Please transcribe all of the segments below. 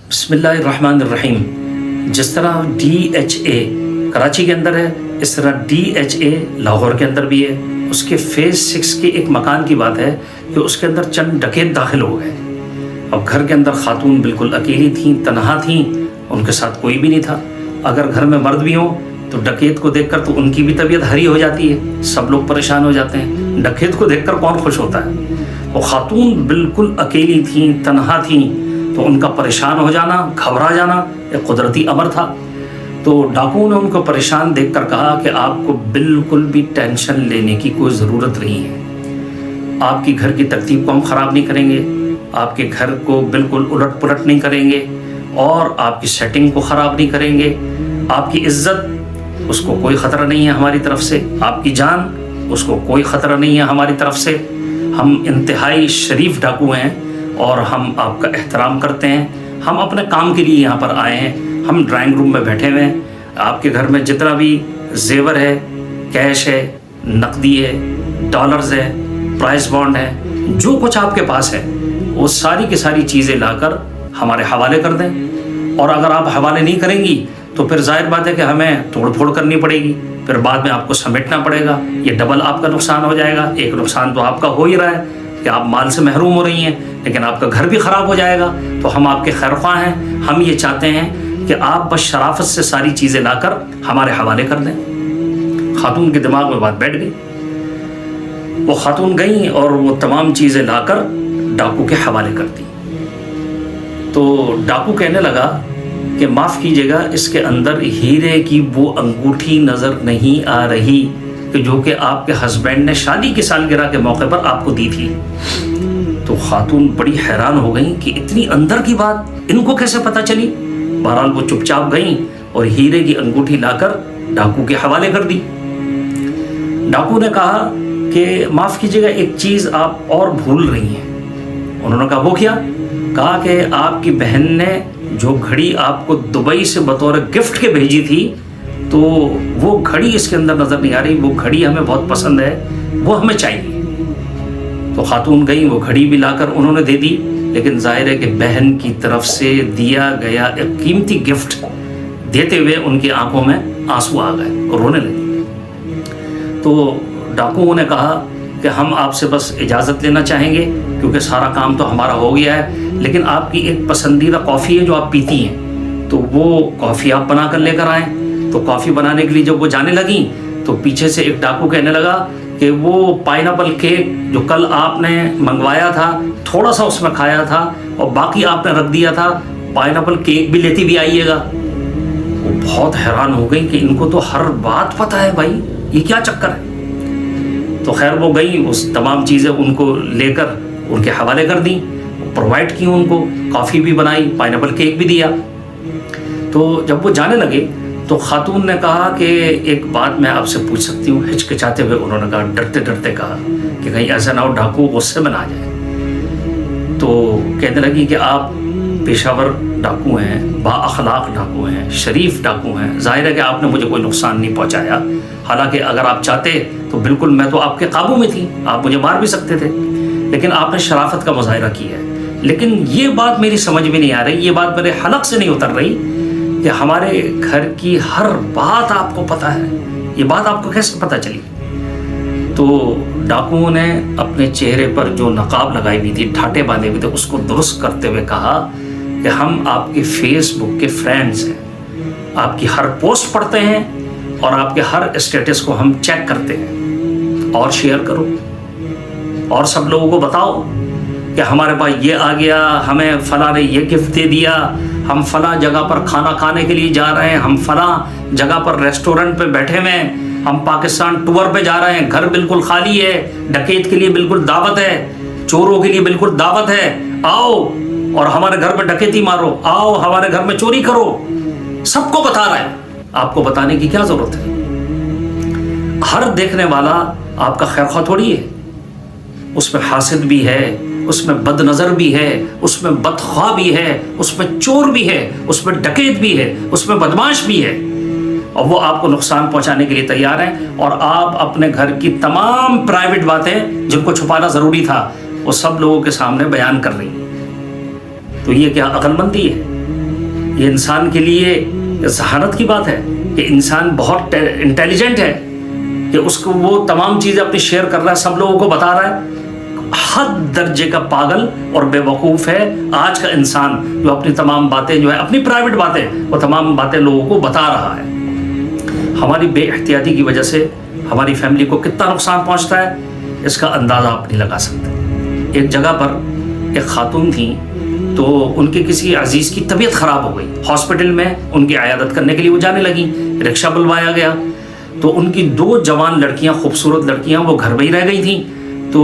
بسم اللہ الرحمن الرحیم۔ جس طرح DHA کراچی کے اندر ہے، اس طرح DHA لاہور کے اندر بھی ہے۔ اس کے فیز 6 کے ایک مکان کی بات ہے کہ اس کے اندر چند ڈکیت داخل ہو گئے۔ اب گھر کے اندر خاتون بالکل اکیلی تھیں، تنہا تھیں، ان کے ساتھ کوئی بھی نہیں تھا۔ اگر گھر میں مرد بھی ہوں تو ڈکیت کو دیکھ کر تو ان کی بھی طبیعت ہری ہو جاتی ہے، سب لوگ پریشان ہو جاتے ہیں۔ ڈکیت کو دیکھ کر کون خوش ہوتا ہے؟ وہ خاتون بالکل اکیلی تھیں، تنہا تھیں، تو ان کا پریشان ہو جانا، گھبرا جانا ایک قدرتی امر تھا۔ تو ڈاکو نے ان کو پریشان دیکھ کر کہا کہ آپ کو بالکل بھی ٹینشن لینے کی کوئی ضرورت نہیں ہے۔ آپ کی گھر کی ترتیب کو ہم خراب نہیں کریں گے، آپ کے گھر کو بالکل الٹ پلٹ نہیں کریں گے، اور آپ کی سیٹنگ کو خراب نہیں کریں گے۔ آپ کی عزت، اس کو کوئی خطرہ نہیں ہے ہماری طرف سے۔ آپ کی جان، اس کو کوئی خطرہ نہیں ہے ہماری طرف سے۔ ہم انتہائی شریف ڈاکو ہیں اور ہم آپ کا احترام کرتے ہیں۔ ہم اپنے کام کے لیے یہاں پر آئے ہیں۔ ہم ڈرائنگ روم میں بیٹھے ہوئے ہیں۔ آپ کے گھر میں جتنا بھی زیور ہے، کیش ہے، نقدی ہے، ڈالرز ہے، پرائز بانڈ ہے، جو کچھ آپ کے پاس ہے، وہ ساری کی ساری چیزیں لا کر ہمارے حوالے کر دیں۔ اور اگر آپ حوالے نہیں کریں گی تو پھر ظاہر بات ہے کہ ہمیں توڑ پھوڑ کرنی پڑے گی، پھر بعد میں آپ کو سمیٹنا پڑے گا۔ یہ ڈبل آپ کا نقصان ہو جائے گا۔ ایک نقصان تو آپ کا ہو ہی رہا ہے کہ آپ مال سے محروم ہو رہی ہیں، لیکن آپ کا گھر بھی خراب ہو جائے گا۔ تو ہم آپ کے خیر خواہ ہیں۔ ہم یہ چاہتے ہیں کہ آپ بس شرافت سے ساری چیزیں لا کر ہمارے حوالے کر دیں۔ خاتون کے دماغ میں بات بیٹھ گئی۔ وہ خاتون گئیں اور وہ تمام چیزیں لا کر ڈاکو کے حوالے کر دی۔ تو ڈاکو کہنے لگا کہ معاف کیجیے گا، اس کے اندر ہیرے کی وہ انگوٹھی نظر نہیں آ رہی کہ جو کہ آپ کے ہسبینڈ نے شادی کی سالگرہ کے موقع پر آپ کو دی تھی۔ تو خاتون بڑی حیران ہو گئیں کہ اتنی اندر کی بات ان کو کیسے پتہ چلی۔ بہرحال وہ چپ چاپ گئیں اور ہیرے کی انگوٹھی لا کر ڈاکو کے حوالے کر دی۔ ڈاکو نے کہا کہ معاف کیجیے گا، ایک چیز آپ اور بھول رہی ہیں۔ انہوں نے کہا وہ کیا؟ کہا کہ آپ کی بہن نے جو گھڑی آپ کو دبئی سے بطور گفٹ کے بھیجی تھی، تو وہ گھڑی اس کے اندر نظر نہیں آ رہی۔ وہ گھڑی ہمیں بہت پسند ہے، وہ ہمیں چاہیے۔ تو خاتون گئیں، وہ گھڑی بھی لا کر انہوں نے دے دی، لیکن ظاہر ہے کہ بہن کی طرف سے دیا گیا ایک قیمتی گفٹ دیتے ہوئے ان کی آنکھوں میں آنسو آ گئے اور رونے لگی۔ تو ڈاکوؤں نے کہا کہ ہم آپ سے بس اجازت لینا چاہیں گے، کیونکہ سارا کام تو ہمارا ہو گیا ہے، لیکن آپ کی ایک پسندیدہ کافی ہے جو آپ پیتی ہیں، تو وہ کافی آپ بنا کر لے کر آئیں۔ تو کافی بنانے کے لیے جب وہ جانے لگیں تو پیچھے سے ایک ڈاکو کہنے لگا کہ وہ پائنیپل کیک جو کل آپ نے منگوایا تھا، تھوڑا سا اس میں کھایا تھا اور باقی آپ نے رکھ دیا تھا، پائنیپل کیک بھی لیتی بھی آئیے گا۔ وہ بہت حیران ہو گئی کہ ان کو تو ہر بات پتہ ہے بھائی، یہ کیا چکر ہے۔ تو خیر وہ گئیں، اس تمام چیزیں ان کو لے کر ان کے حوالے کر دیں، پرووائڈ کی ان کو، کافی بھی بنائی، پائنیپل کیک بھی دیا۔ تو جب وہ جانے لگے تو خاتون نے کہا کہ ایک بات میں آپ سے پوچھ سکتی ہوں؟ ہچکچاتے ہوئے انہوں نے کہا، ڈرتے ڈرتے کہا کہ کہیں ایسا نہ ہو ڈاکو غصے میں نہ آ جائے۔ تو کہنے لگی کہ آپ پیشہ ور ڈاکو ہیں، با اخلاق ڈاکو ہیں، شریف ڈاکو ہیں، ظاہر ہے کہ آپ نے مجھے کوئی نقصان نہیں پہنچایا، حالانکہ اگر آپ چاہتے تو بالکل میں تو آپ کے قابو میں تھی، آپ مجھے مار بھی سکتے تھے، لیکن آپ نے شرافت کا مظاہرہ کیا ہے۔ لیکن یہ بات میری سمجھ میں نہیں آ رہی، یہ بات میرے حلق سے نہیں اتر رہی کہ ہمارے گھر کی ہر بات آپ کو پتہ ہے، یہ بات آپ کو کیسے پتہ چلی؟ تو ڈاکوؤں نے اپنے چہرے پر جو نقاب لگائی ہوئی تھی، ڈھاٹے باندھے ہوئے تھے، اس کو درست کرتے ہوئے کہا کہ ہم آپ کے فیس بک کے فرینڈز ہیں، آپ کی ہر پوسٹ پڑھتے ہیں اور آپ کے ہر اسٹیٹس کو ہم چیک کرتے ہیں، اور شیئر کرو اور سب لوگوں کو بتاؤ کہ ہمارے پاس یہ آ گیا، ہمیں فلاں نے یہ گفٹ دے دیا، ہم فلاں جگہ پر کھانا کھانے کے لیے جا رہے ہیں، ہم فلاں جگہ پر ریسٹورنٹ پہ بیٹھے ہوئے ہیں، ہم پاکستان ٹور پہ جا رہے ہیں، گھر بالکل خالی ہے، ڈکیت کے لیے بالکل دعوت ہے، چوروں کے لیے بالکل دعوت ہے، آؤ اور ہمارے گھر میں ڈکیتی مارو، آؤ ہمارے گھر میں چوری کرو۔ سب کو بتا رہا ہے، آپ کو بتانے کی کیا ضرورت ہے؟ ہر دیکھنے والا آپ کا خیر خواہ تھوڑی ہے، اس میں حاسد بھی ہے، اس میں بد نظر بھی ہے، اس میں بدخواہ بھی ہے، اس میں چور بھی ہے، اس میں ڈکیت بھی ہے، اس میں بدماش بھی ہے، اور وہ آپ کو نقصان پہنچانے کے لیے تیار ہیں، اور آپ اپنے گھر کی تمام پرائیویٹ باتیں جن کو چھپانا ضروری تھا وہ سب لوگوں کے سامنے بیان کر رہی ہیں۔ تو یہ کیا عقل مندی ہے؟ یہ انسان کے لیے ذہانت کی بات ہے کہ انسان بہت انٹیلیجنٹ ہے کہ اس کو وہ تمام چیزیں اپنی شیئر کر رہا ہے، سب لوگوں کو بتا رہا ہے. حد درجے کا پاگل اور بے وقوف ہے آج کا انسان جو اپنی تمام باتیں جو ہے اپنی پرائیویٹ باتیں وہ تمام باتیں لوگوں کو بتا رہا ہے. ہماری بے احتیاطی کی وجہ سے ہماری فیملی کو کتنا نقصان پہنچتا ہے اس کا اندازہ آپ نہیں لگا سکتے. ایک جگہ پر ایک خاتون تھیں تو ان کے کسی عزیز کی طبیعت خراب ہو گئی، ہاسپٹل میں ان کی عیادت کرنے کے لیے وہ جانے لگیں، رکشہ بلوایا گیا تو ان کی 2 جوان لڑکیاں، خوبصورت لڑکیاں، وہ گھر میں ہی رہ گئی تھیں. تو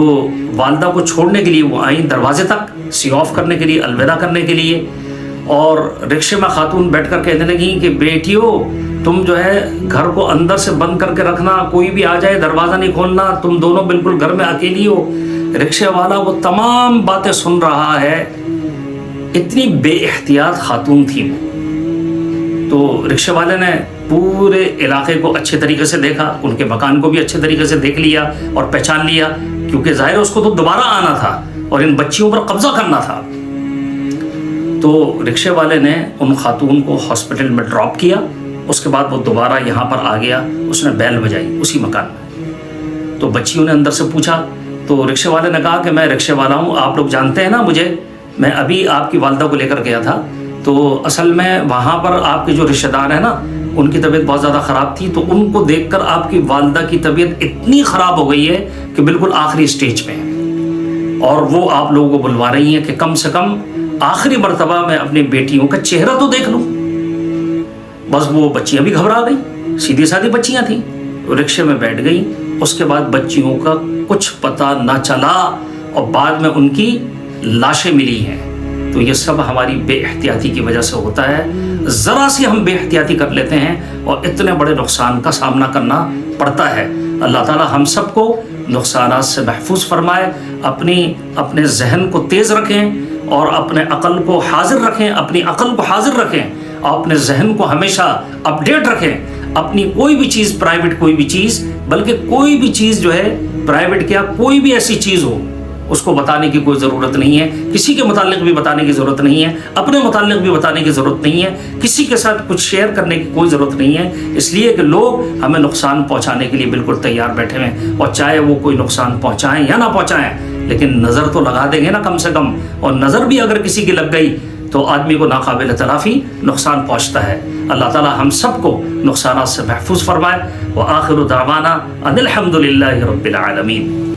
والدہ کو چھوڑنے کے لیے وہ آئیں دروازے تک، سی آف کرنے کے لیے، الوداع کرنے کے لیے، اور رکشے میں خاتون بیٹھ کر کہنے لگیں کہ بیٹیو تم جو ہے گھر کو اندر سے بند کر کے رکھنا، کوئی بھی آ جائے دروازہ نہیں کھولنا، تم دونوں بالکل گھر میں اکیلی ہو. رکشے والا وہ تمام باتیں سن رہا ہے. اتنی بے احتیاط خاتون تھی. تو رکشے والے نے پورے علاقے کو اچھے طریقے سے دیکھا، ان کے مکان کو بھی اچھے طریقے سے دیکھ لیا اور پہچان لیا، کیونکہ ظاہر اس کو تو دوبارہ آنا تھا اور ان بچیوں پر قبضہ کرنا تھا. تو رکشے والے نے ان خاتون کو ہاسپٹل میں ڈراپ کیا. اس کے بعد وہ دوبارہ یہاں پر آ گیا، اس نے بیل بجائی اسی مکان میں. تو بچیوں نے اندر سے پوچھا تو رکشے والے نے کہا کہ میں رکشے والا ہوں، آپ لوگ جانتے ہیں نا مجھے، میں ابھی آپ کی والدہ کو لے کر گیا تھا. تو اصل میں وہاں پر آپ کے جو رشتہ دار ہیں نا ان کی طبیعت بہت زیادہ خراب تھی، تو ان کو دیکھ کر آپ کی والدہ کی طبیعت اتنی خراب ہو گئی ہے کہ بالکل آخری سٹیج پہ ہے، اور وہ آپ لوگوں کو بلوا رہی ہیں کہ کم سے کم آخری مرتبہ میں اپنی بیٹیوں کا چہرہ تو دیکھ لوں. بس وہ بچیاں بھی گھبرا گئیں، سیدھی سادھی بچیاں تھیں، رکشے میں بیٹھ گئیں. اس کے بعد بچیوں کا کچھ پتہ نہ چلا اور بعد میں ان کی لاشیں ملی ہیں. تو یہ سب ہماری بے احتیاطی کی وجہ سے ہوتا ہے. ذرا سی ہم بے احتیاطی کر لیتے ہیں اور اتنے بڑے نقصان کا سامنا کرنا پڑتا ہے. اللہ تعالی ہم سب کو نقصانات سے محفوظ فرمائے. اپنے ذہن کو تیز رکھیں اور اپنے عقل کو حاضر رکھیں، اپنی عقل کو حاضر رکھیں اور اپنے ذہن کو ہمیشہ اپڈیٹ رکھیں. اپنی کوئی بھی چیز پرائیویٹ، کوئی بھی چیز، بلکہ کوئی بھی چیز جو ہے پرائیویٹ کیا کوئی بھی ایسی چیز ہو اس کو بتانے کی کوئی ضرورت نہیں ہے. کسی کے متعلق بھی بتانے کی ضرورت نہیں ہے، اپنے متعلق بھی بتانے کی ضرورت نہیں ہے، کسی کے ساتھ کچھ شیئر کرنے کی کوئی ضرورت نہیں ہے. اس لیے کہ لوگ ہمیں نقصان پہنچانے کے لیے بالکل تیار بیٹھے ہیں، اور چاہے وہ کوئی نقصان پہنچائیں یا نہ پہنچائیں لیکن نظر تو لگا دیں گے نا کم سے کم. اور نظر بھی اگر کسی کی لگ گئی تو آدمی کو ناقابل تلافی نقصان پہنچتا ہے. اللہ تعالی ہم سب کو نقصانات سے محفوظ فرمائے. وآخر دعوانا ان الحمد للہ رب العالمین.